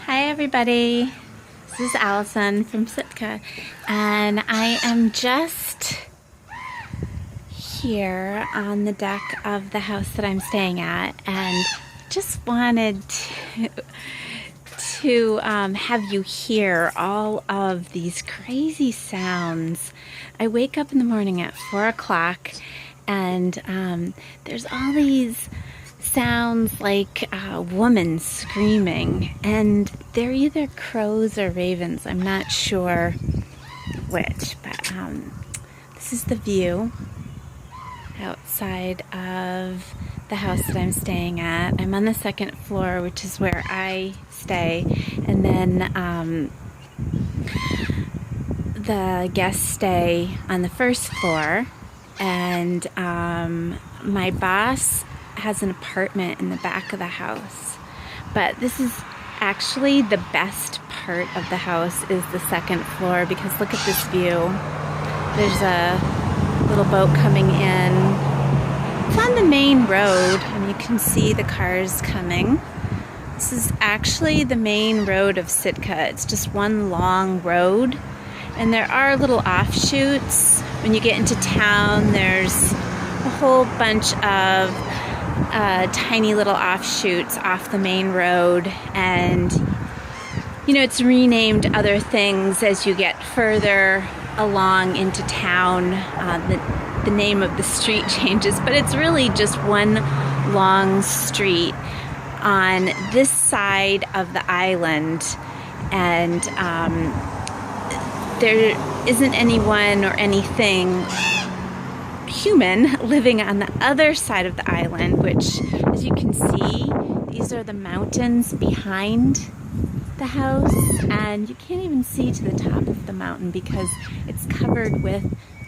Hi everybody, this is Allison from Sitka, and I am just here on the deck of the house that I'm staying at, and just wanted to have you hear all of these crazy sounds. I wake up in the morning at 4 o'clock, and there's all these sounds like a woman screaming, and they're either crows or ravens. I'm not sure which, but this is the view outside of the house that I'm staying at. I'm on the second floor, which is where I stay, and then the guests stay on the first floor, and my boss has an apartment in the back of the house. But this is actually the best part of the house, is the second floor, because look at this view. There's a little boat coming in. It's on the main road, and you can see the cars coming. This is actually the main road of Sitka. It's just one long road, and there are little offshoots. When you get into town, there's a whole bunch of tiny little offshoots off the main road, and it's renamed other things as you get further along into town. The name of the street changes, but it's really just one long street on this side of the island, and there isn't anyone or anything human living on the other side of the island, which, as you can see, these are the mountains behind the house, and you can't even see to the top of the mountain because it's covered with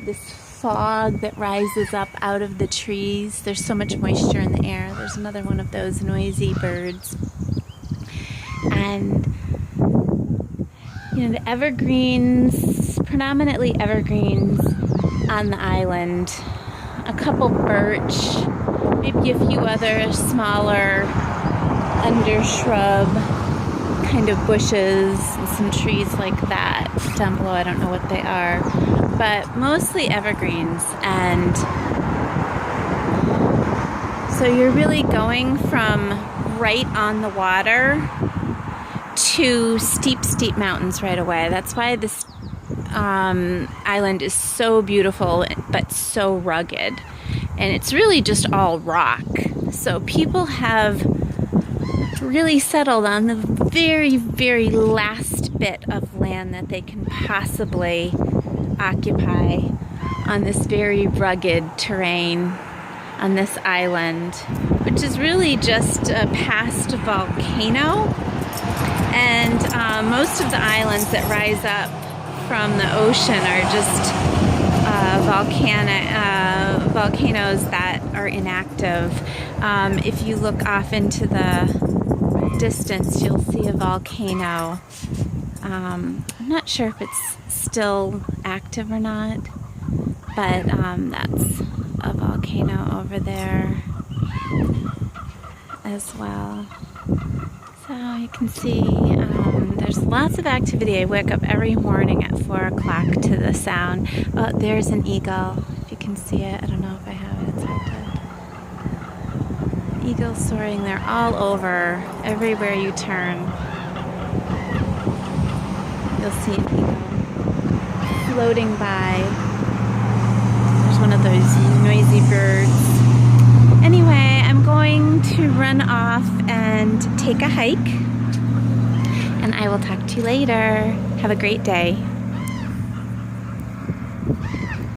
this fog that rises up out of the trees. There's so much moisture in the air. There's another one of those noisy birds. And the evergreens, predominantly evergreens on the island. A couple birch, maybe a few other smaller undershrub kind of bushes, and some trees like that down below. I don't know what they are, but mostly evergreens. And so you're really going from right on the water to steep mountains right away. That's why this island is so beautiful but so rugged, and it's really just all rock. So people have really settled on the very, very last bit of land that they can possibly occupy on this very rugged terrain on this island, which is really just a past volcano. And most of the islands that rise up from the ocean are just volcanoes that are inactive. If you look off into the distance, you'll see a volcano. I'm not sure if it's still active or not, but that's a volcano over there as well. So you can see there's lots of activity. I wake up every morning at 4 o'clock to the sound. Oh, there's an eagle, if you can see it. I don't know if I have it. It's hard to... Eagles soaring. They're all over, everywhere you turn. You'll see an eagle floating by. There's one of those noisy birds. Anyway, I'm going to run off and take a hike, and I will talk to you later. Have a great day.